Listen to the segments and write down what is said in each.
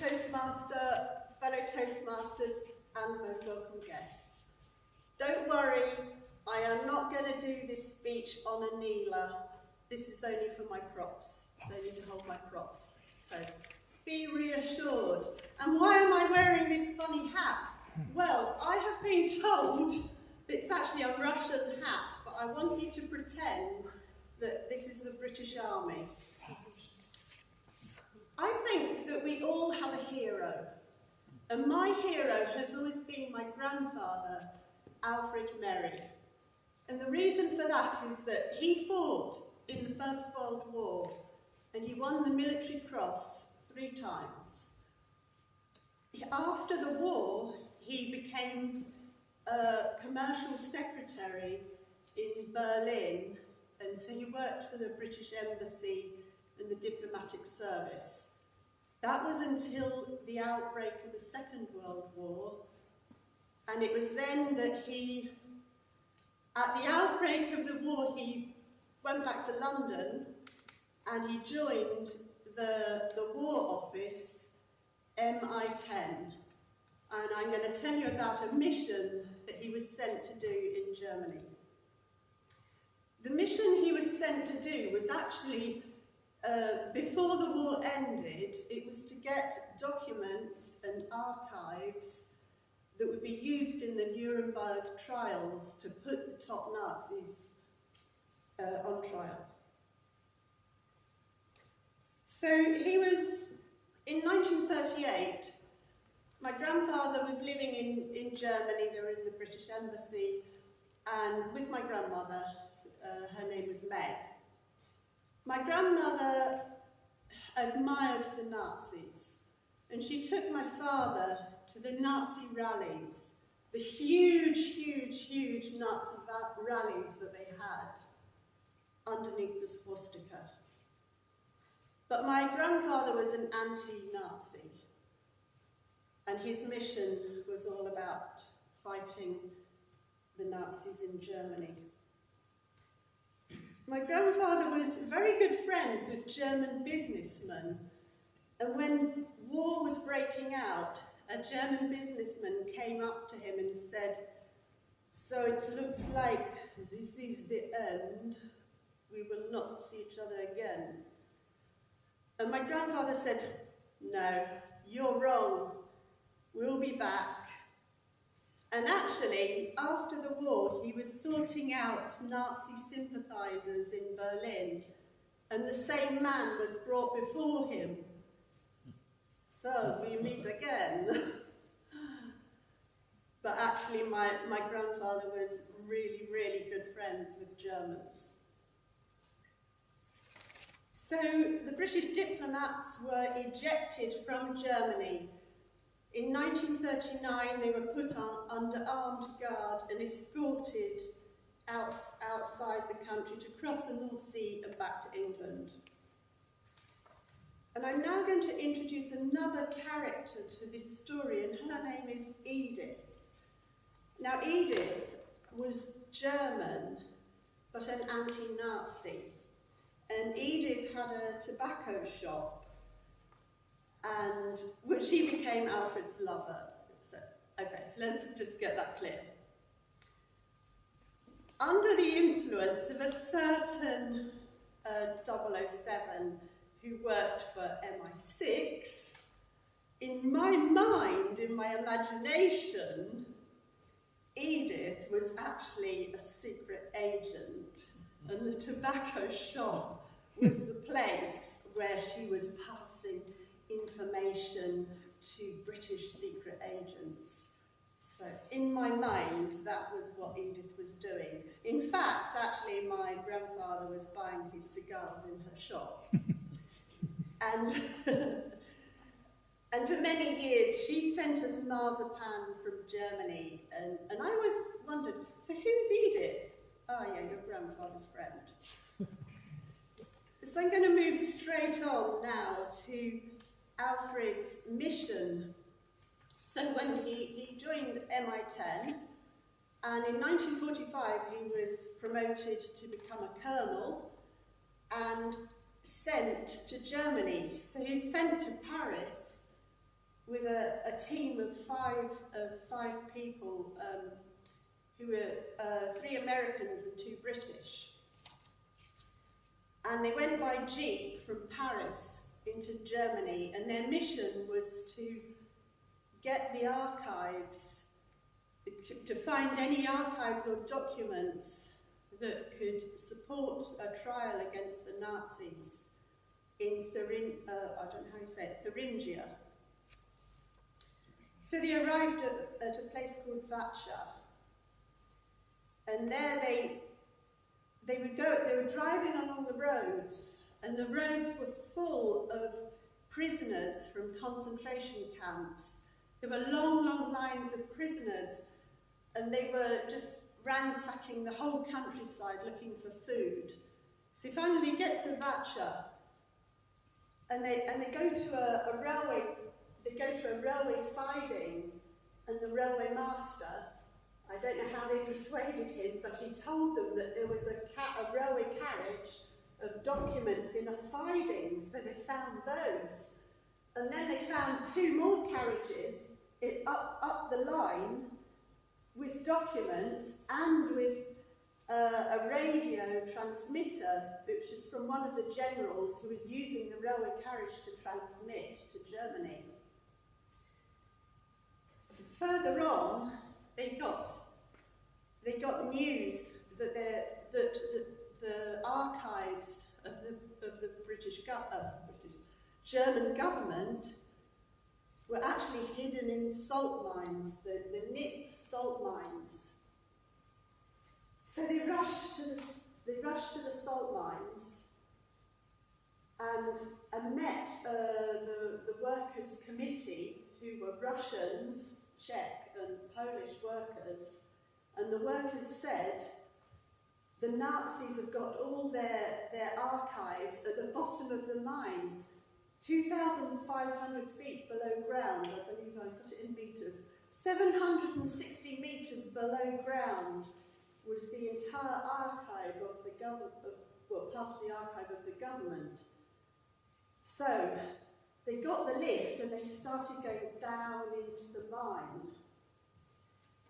Toastmaster, fellow Toastmasters, and most welcome guests. Don't worry, I am not going to do this speech on a kneeler. This is only for my props. It's only to hold my props. So be reassured. And why am I wearing this funny hat? Well, I have been told that it's actually a Russian hat, but I want you to pretend that this is the British Army. I think that we all have a hero, and my hero has always been my grandfather, Alfred F. And the reason for that is that he fought in the First World War, and he won the Military Cross 3 times. After the war, he became a commercial secretary in Berlin, and so he worked for the British Embassy and the diplomatic service. That was until the outbreak of the Second World War, and it was then that he, at the outbreak of the war, he went back to London and he joined the War Office, M.I.10. And I'm going to tell you about a mission that he was sent to do in Germany. The mission he was sent to do was actually, before the war ended, it was to get documents and archives that would be used in the Nuremberg Trials to put the top Nazis on trial. So he was, in 1938, my grandfather was living in Germany. They were in the British Embassy, and with my grandmother, her name was May. My grandmother admired the Nazis, and she took my father to the Nazi rallies, the huge, huge, huge Nazi rallies that they had underneath the swastika. But my grandfather was an anti-Nazi, and his mission was all about fighting the Nazis in Germany. My grandfather was very good friends with German businessmen, and when war was breaking out, a German businessman came up to him and said, "So it looks like this is the end. We will not see each other again." And my grandfather said, "No, you're wrong. We'll be back." And actually, after the war, he was sorting out Nazi sympathizers in Berlin, and the same man was brought before him. So we meet again. But actually, my grandfather was really, really good friends with Germans. So the British diplomats were ejected from Germany. In 1939, they were put under armed guard and escorted outside the country to cross the North Sea and back to England. And I'm now going to introduce another character to this story, and her name is Edith. Now, Edith was German, but an anti-Nazi. And Edith had a tobacco shop, and which she became Alfred's lover. So, okay, let's just get that clear. Under the influence of a certain 007 who worked for MI6, in my mind, in my imagination, Edith was actually a secret agent, and the tobacco shop was the place where she was passing information to British secret agents. So in my mind, that was what Edith was doing. In fact, actually, my grandfather was buying his cigars in her shop. And, and for many years, she sent us marzipan from Germany. And I always wondered, so who's Edith? Oh yeah, your grandfather's friend. So I'm going to move straight on now to Alfred's mission. So when he joined MI10, and in 1945 he was promoted to become a colonel and sent to Germany. So he was sent to Paris with a team of five people, who were 3 Americans and 2 British. And they went by jeep from Paris into Germany, and their mission was to get the archives, to find any archives or documents that could support a trial against the Nazis in I don't know how you say it, Thuringia. So they arrived at a place called Vacha, and there they were driving along the roads, and the roads were full of prisoners from concentration camps. There were long, long lines of prisoners, and they were just ransacking the whole countryside looking for food. So finally they get to Vacha, and they go to a railway. They go to a railway siding, and the railway master, I don't know how they persuaded him, but he told them that there was a railway carriage of documents in a siding, so they found those. And then they found 2 more carriages up the line with documents and with a radio transmitter, which is from one of the generals who was using the railway carriage to transmit to Germany. Further on, they got news that the archives of the German government were actually hidden in salt mines, the Nip salt mines. So they rushed to the salt mines and met the workers' committee, who were Russians, Czech and Polish workers, and the workers said the Nazis have got all their archives at the bottom of the mine, 2,500 feet below ground. I believe I put it in meters. 760 meters below ground was the entire archive of the government, part of the archive of the government. So they got the lift and they started going down into the mine.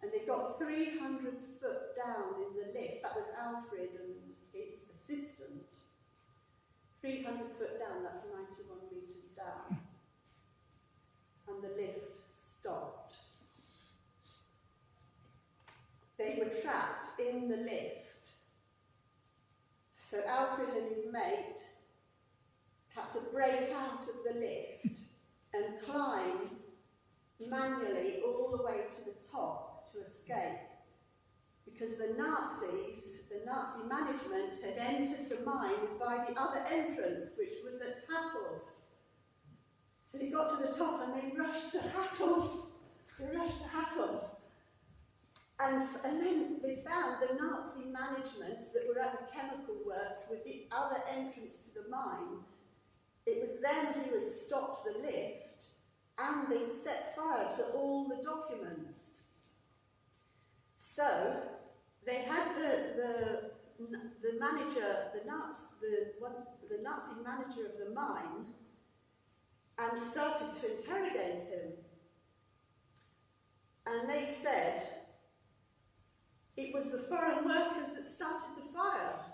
And they got 300 foot down in the lift. That was Alfred and his assistant. 300 foot down, that's 91 meters down. And the lift stopped. They were trapped in the lift. So Alfred and his mate had to break out of the lift and climb manually all the way to the top to escape, because the Nazi management had entered the mine by the other entrance, which was at Hattorf. So they got to the top and they rushed to Hattorf. And then they found the Nazi management that were at the chemical works with the other entrance to the mine. It was them who had stopped the lift, and they'd set fire to all the documents. So they had the manager, the Nazi manager of the mine, and started to interrogate him. And they said it was the foreign workers that started the fire,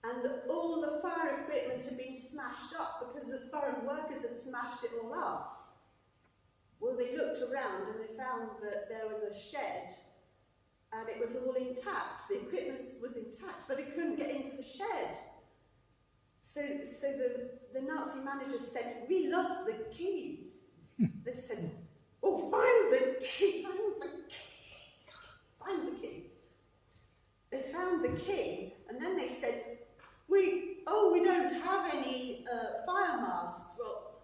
and that all the fire equipment had been smashed up because the foreign workers had smashed it all up. Well, they looked around and they found that there was a shed and it was all intact. The equipment was intact, but they couldn't get into the shed. So the Nazi manager said, "We lost the key." They said, "Oh, find the key, find the key." They found the key, and then they said, we don't have any fire masks. Well,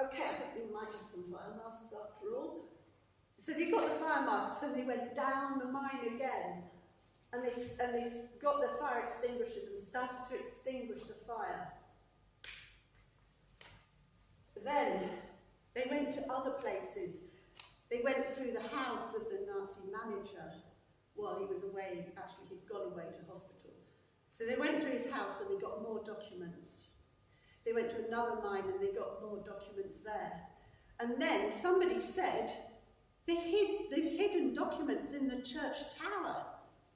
okay, I think we might have some fire masks after all. So they got the fire masks and they went down the mine again, and they got the fire extinguishers and started to extinguish the fire. Then they went to other places. They went through the house of the Nazi manager while he was away. Actually, he'd gone away to hospital. So they went through his house and they got more documents. They went to another mine and they got more documents there. And then somebody said, they've hidden documents in the church tower.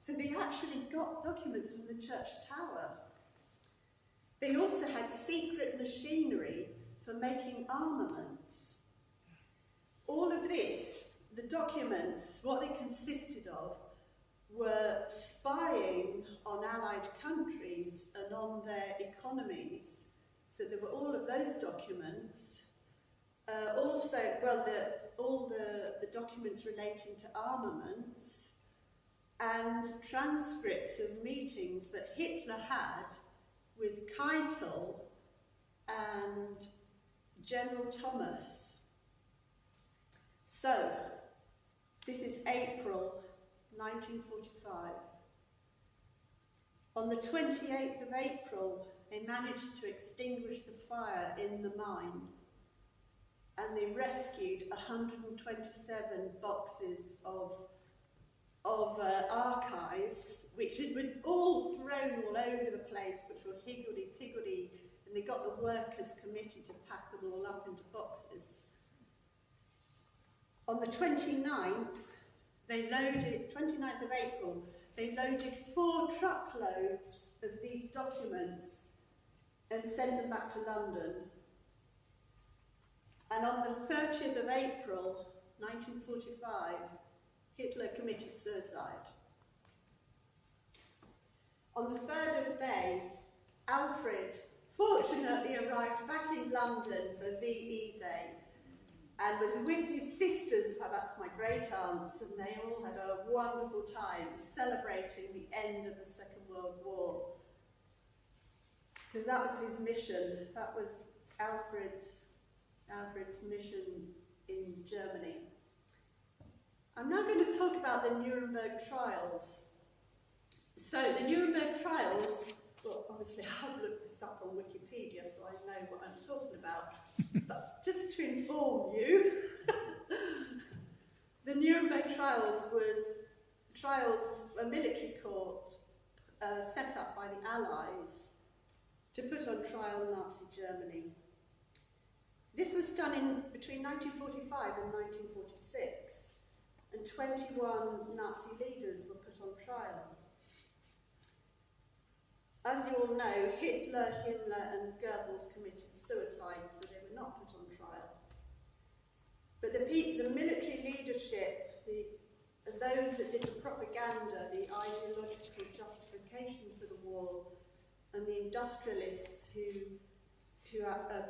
So they actually got documents from the church tower. They also had secret machinery for making armaments. All of this, the documents, what they consisted of, were spying on Allied countries and on their economies. So there were all of those documents. Also, well, all the documents relating to armaments and transcripts of meetings that Hitler had with Keitel and General Thomas. So, this is April 1945. On the 28th of April, they managed to extinguish the fire in the mine, and they rescued 127 boxes of archives, which had been all thrown all over the place, which were higgledy-piggledy, and they got the workers committee to pack them all up into boxes. On the 29th, 29th of April, they loaded 4 truckloads of these documents and sent them back to London. And on the 30th of April, 1945, Hitler committed suicide. On the 3rd of May, Alfred fortunately arrived back in London for VE Day and was with his sisters, that's my great aunts, and they all had a wonderful time celebrating the end of the Second World War. So that was his mission. That was Alfred's mission in Germany. I'm now going to talk about the Nuremberg Trials. So the Nuremberg Trials, well, obviously I've looked this up on Wikipedia, so I know what I'm talking about. But just to inform you, the Nuremberg Trials was a military court set up by the Allies to put on trial Nazi Germany. This was done between 1945 and 1946, and 21 Nazi leaders were put on trial. As you all know, Hitler, Himmler and Goebbels committed suicide, so they were not put on trial. But the military leadership, those that did the propaganda, the ideological justification for the war, and the industrialists who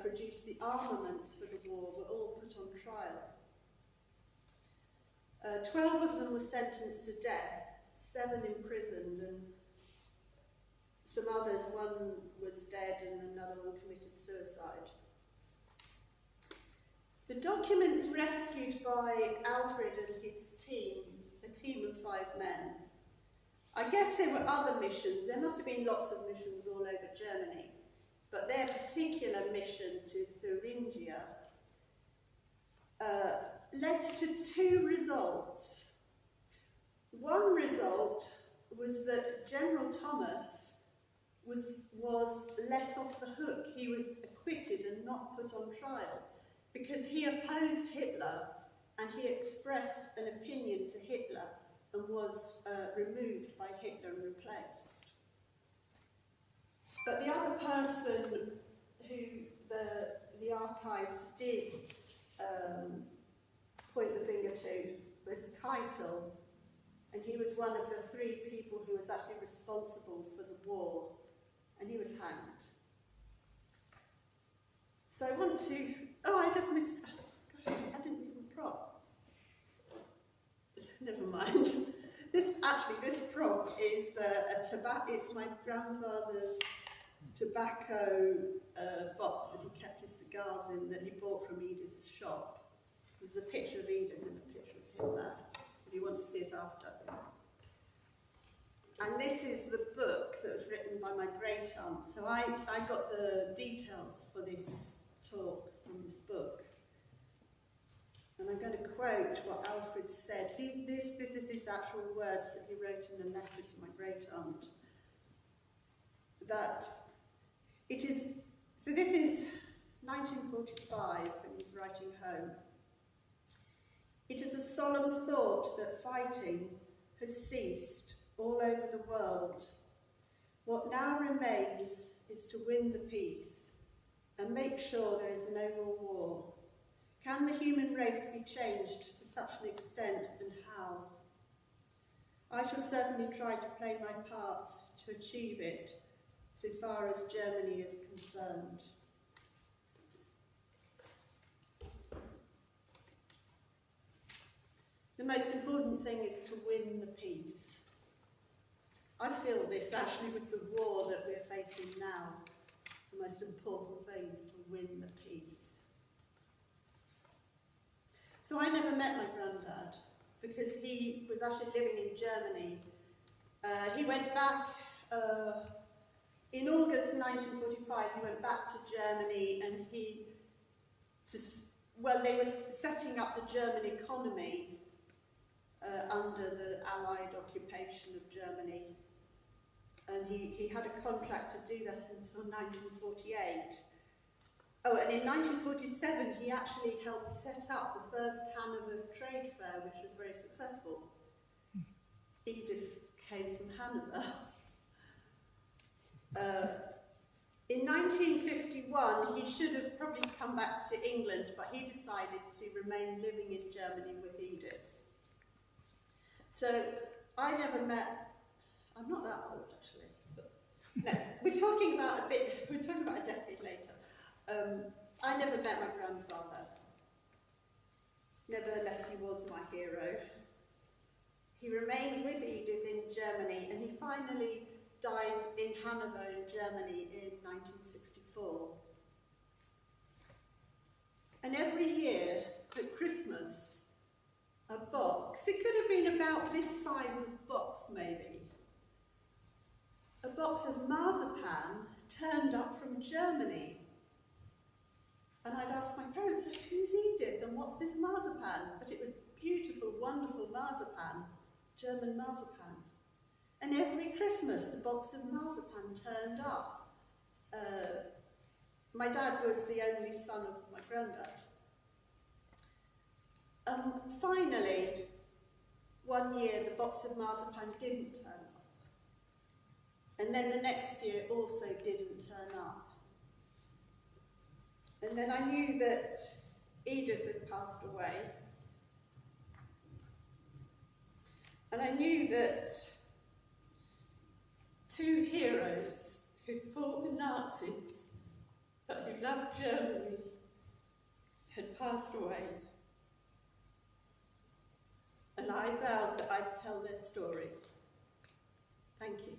produced the armaments for the war were all put on trial. 12 of them were sentenced to death, 7 imprisoned, and some others, one was dead and another one committed suicide. The documents rescued by Alfred and his team, a team of 5 men, I guess there were other missions. There must have been lots of missions all over Germany, but their particular mission to Thuringia led to 2 results. One result was that General Thomas was let off the hook. He was acquitted and not put on trial because he opposed Hitler and he expressed an opinion to Hitler and was removed by Hitler and replaced. But the other person who the archives did point the finger to was Keitel, and he was one of the 3 people who was actually responsible for the war, and he was hanged. So I want to, I just missed, gosh, I didn't use my prop. Never mind. This prop is it's my grandfather's tobacco box that he kept his cigars in that he bought from Edith's shop. There's a picture of Edith and a picture of him there, if you want to see it after. And this is the book that was written by my great aunt. So I got the details for this talk from this book. And I'm going to quote what Alfred said. This is his actual words that he wrote in a letter to my great aunt. That it is So this is 1945 when he's writing home. It is a solemn thought that fighting has ceased all over the world. What now remains is to win the peace and make sure there is no more war. Can the human race be changed to such an extent, and how? I shall certainly try to play my part to achieve it, so far as Germany is concerned. The most important thing is to win the peace. I feel this actually with the war that we're facing now. The most important thing is to win the peace. So I never met my granddad because he was actually living in Germany. He went back in August 1945. He went back to Germany, and they were setting up the German economy under the Allied occupation of Germany. And he had a contract to do that until 1948. Oh, and in 1947 he actually helped set up the first Hanover trade fair, which was very successful. Edith came from Hanover. In 1951 he should have probably come back to England, but he decided to remain living in Germany with Edith. So I never met. I'm not that old, actually. But no, we're talking about a decade later. I never met my grandfather. Nevertheless, he was my hero. He remained with Edith in Germany, and he finally died in Hanover in Germany in 1964. And every year at Christmas, a box, it could have been about this size of box maybe, a box of marzipan turned up from Germany. And I'd ask my parents, who's Edith and what's this marzipan? But it was beautiful, wonderful marzipan, German marzipan. And every Christmas the box of marzipan turned up. My dad was the only son of my granddad. Finally, one year the box of marzipan didn't turn up. And then the next year also didn't turn up. And then I knew that Edith had passed away. And I knew that two heroes who fought the Nazis but who loved Germany had passed away. And I vowed that I'd tell their story. Thank you.